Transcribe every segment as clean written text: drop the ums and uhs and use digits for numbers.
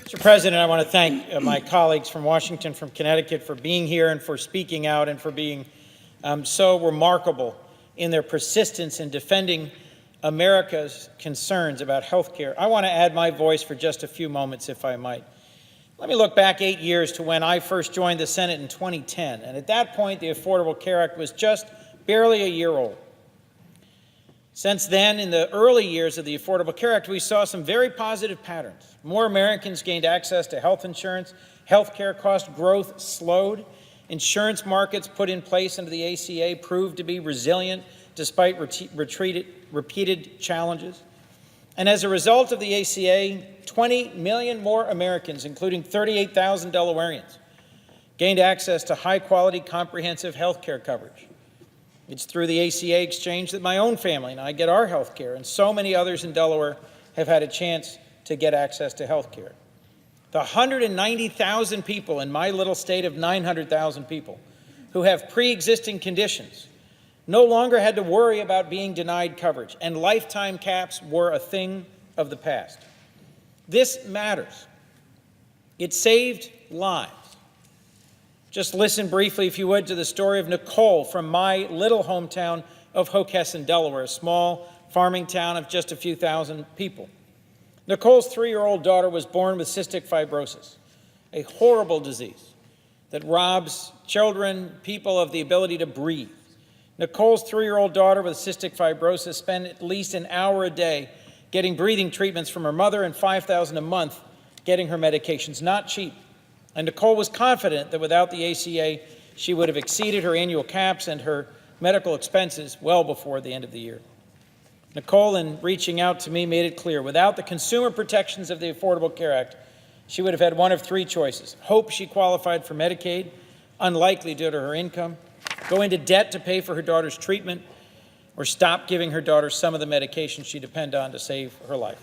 Mr. President, I want to thank my colleagues from Washington, from Connecticut, for being here and for speaking out and for being so remarkable in their persistence in defending America's concerns about health care. I want to add my voice for just a few moments, if I might. Let me look back 8 years to when I first joined the Senate in 2010, and at that point, the Affordable Care Act was just barely a year old. Since then, in the early years of the Affordable Care Act, we saw some very positive patterns. More Americans gained access to health insurance, health care cost growth slowed, insurance markets put in place under the ACA proved to be resilient despite repeated challenges. And as a result of the ACA, 20 million more Americans, including 38,000 Delawareans, gained access to high-quality, comprehensive health care coverage. It's through the ACA exchange that my own family and I get our health care, and so many others in Delaware have had a chance to get access to health care. The 190,000 people in my little state of 900,000 people who have pre-existing conditions no longer had to worry about being denied coverage, and lifetime caps were a thing of the past. This matters. It saved lives. Just listen briefly, if you would, to the story of Nicole from my little hometown of Hockessin, Delaware, a small farming town of just a few thousand people. Nicole's 3-year-old daughter was born with cystic fibrosis, a horrible disease that robs children, people, of the ability to breathe. Nicole's 3-year-old daughter with cystic fibrosis spent at least an hour a day getting breathing treatments from her mother and $5,000 a month getting her medications. Not cheap. And Nicole was confident that without the ACA, she would have exceeded her annual caps and her medical expenses well before the end of the year. Nicole, in reaching out to me, made it clear, without the consumer protections of the Affordable Care Act, she would have had one of 3 choices: hope she qualified for Medicaid, unlikely due to her income, go into debt to pay for her daughter's treatment, or stop giving her daughter some of the medication she depended on to save her life.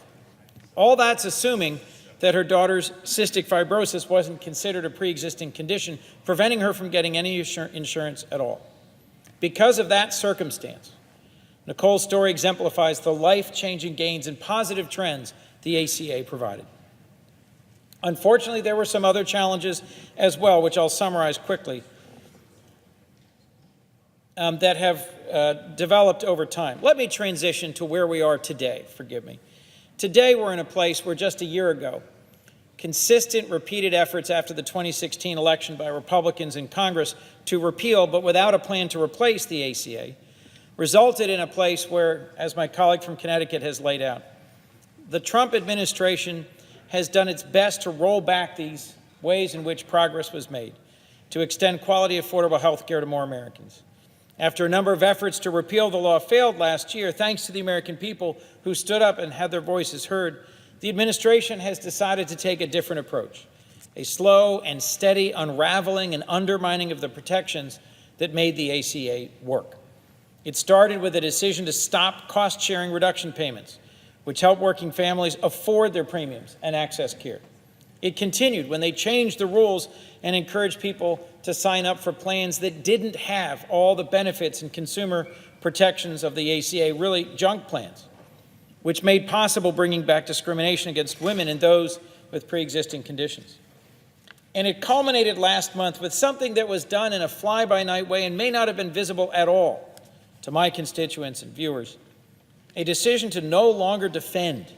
All that's assuming that her daughter's cystic fibrosis wasn't considered a pre-existing condition, preventing her from getting any insurance at all. Because of that circumstance, Nicole's story exemplifies the life-changing gains and positive trends the ACA provided. Unfortunately, there were some other challenges as well, which I'll summarize quickly, that have developed over time. Let me transition to where we are today, forgive me. Today, we're in a place where just a year ago, consistent, repeated efforts after the 2016 election by Republicans in Congress to repeal, but without a plan to replace the ACA, resulted in a place where, as my colleague from Connecticut has laid out, the Trump administration has done its best to roll back these ways in which progress was made, to extend quality, affordable health care to more Americans. After a number of efforts to repeal the law failed last year, thanks to the American people who stood up and had their voices heard, the administration has decided to take a different approach, a slow and steady unraveling and undermining of the protections that made the ACA work. It started with a decision to stop cost-sharing reduction payments, which help working families afford their premiums and access care. It continued when they changed the rules and encouraged people to sign up for plans that didn't have all the benefits and consumer protections of the ACA, really junk plans, which made possible bringing back discrimination against women and those with pre-existing conditions. And it culminated last month with something that was done in a fly-by-night way and may not have been visible at all to my constituents and viewers, a decision to no longer defend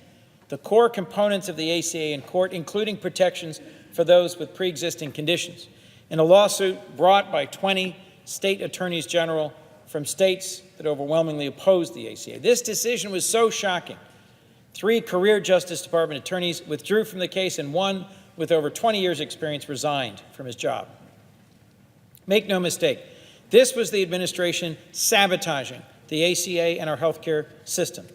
the core components of the ACA in court, including protections for those with pre-existing conditions, in a lawsuit brought by 20 state attorneys general from states that overwhelmingly opposed the ACA. This decision was so shocking. 3 career Justice Department attorneys withdrew from the case, and one with over 20 years' experience resigned from his job. Make no mistake, this was the administration sabotaging the ACA and our healthcare system.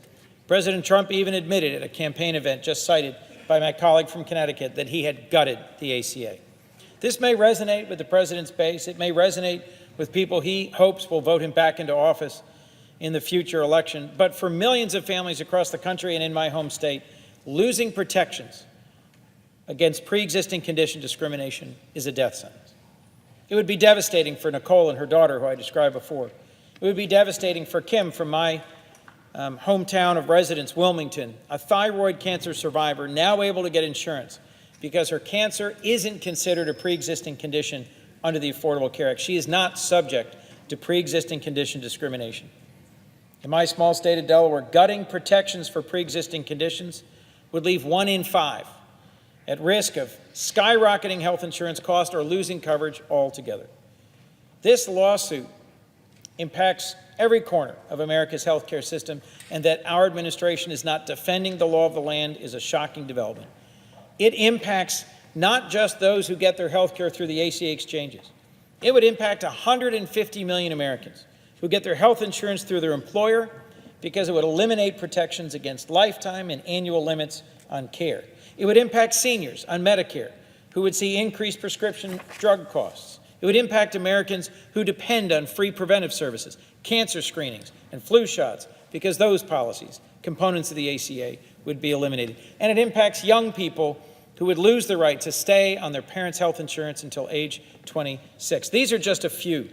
President Trump even admitted at a campaign event just cited by my colleague from Connecticut that he had gutted the ACA. This may resonate with the president's base. It may resonate with people he hopes will vote him back into office in the future election. But for millions of families across the country and in my home state, losing protections against pre-existing condition discrimination is a death sentence. It would be devastating for Nicole and her daughter, who I described before. It would be devastating for Kim from my hometown of residence, Wilmington, a thyroid cancer survivor now able to get insurance because her cancer isn't considered a pre-existing condition under the Affordable Care Act. She is not subject to pre-existing condition discrimination. In my small state of Delaware, gutting protections for pre-existing conditions would leave 1 in 5 at risk of skyrocketing health insurance costs or losing coverage altogether. This lawsuit impacts every corner of America's healthcare system, and that our administration is not defending the law of the land is a shocking development. It impacts not just those who get their health care through the ACA exchanges. It would impact 150 million Americans who get their health insurance through their employer, because it would eliminate protections against lifetime and annual limits on care. It would impact seniors on Medicare who would see increased prescription drug costs. It would impact Americans who depend on free preventive services, cancer screenings, and flu shots, because those policies, components of the ACA, would be eliminated. And it impacts young people who would lose the right to stay on their parents' health insurance until age 26. These are just a few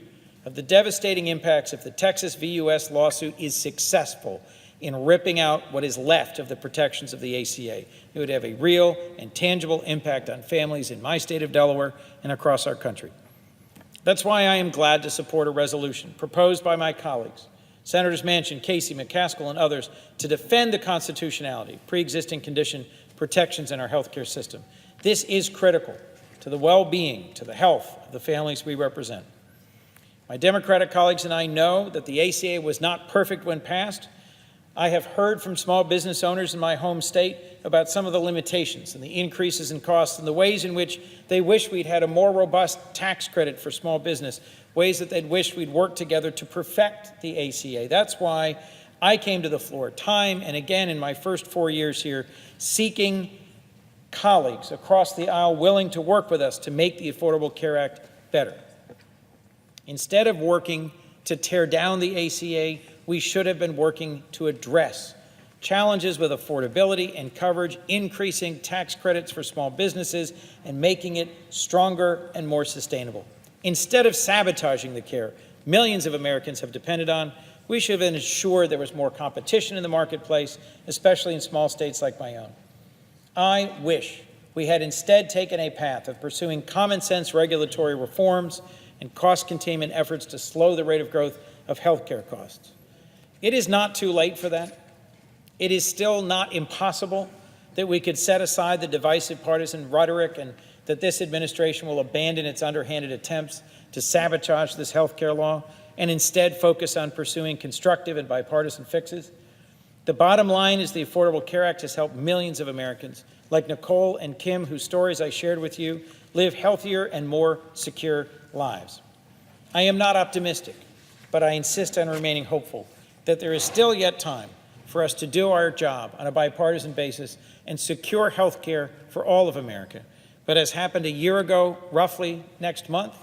of the devastating impacts if the Texas v. U.S. lawsuit is successful in ripping out what is left of the protections of the ACA. It would have a real and tangible impact on families in my state of Delaware and across our country. That's why I am glad to support a resolution proposed by my colleagues, Senators Manchin, Casey, McCaskill, and others, to defend the constitutionality of pre-existing condition protections in our healthcare system. This is critical to the well-being, to the health of the families we represent. My Democratic colleagues and I know that the ACA was not perfect when passed. I have heard from small business owners in my home state about some of the limitations and the increases in costs and the ways in which they wish we'd had a more robust tax credit for small business, ways that they'd wish we'd worked together to perfect the ACA. That's why I came to the floor time and again in my first 4 years here, seeking colleagues across the aisle willing to work with us to make the Affordable Care Act better. Instead of working to tear down the ACA, we should have been working to address challenges with affordability and coverage, increasing tax credits for small businesses, and making it stronger and more sustainable. Instead of sabotaging the care millions of Americans have depended on, we should have ensured there was more competition in the marketplace, especially in small states like my own. I wish we had instead taken a path of pursuing common sense regulatory reforms and cost containment efforts to slow the rate of growth of healthcare costs. It is not too late for that. It is still not impossible that we could set aside the divisive partisan rhetoric and that this administration will abandon its underhanded attempts to sabotage this healthcare law and instead focus on pursuing constructive and bipartisan fixes. The bottom line is the Affordable Care Act has helped millions of Americans, like Nicole and Kim, whose stories I shared with you, live healthier and more secure lives. I am not optimistic, but I insist on remaining hopeful that there is still yet time for us to do our job on a bipartisan basis and secure health care for all of America. But as happened a year ago, roughly next month,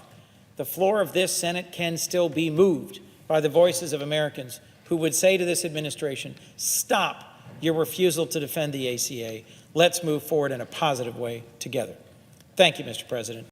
the floor of this Senate can still be moved by the voices of Americans who would say to this administration, stop your refusal to defend the ACA. Let's move forward in a positive way together. Thank you, Mr. President.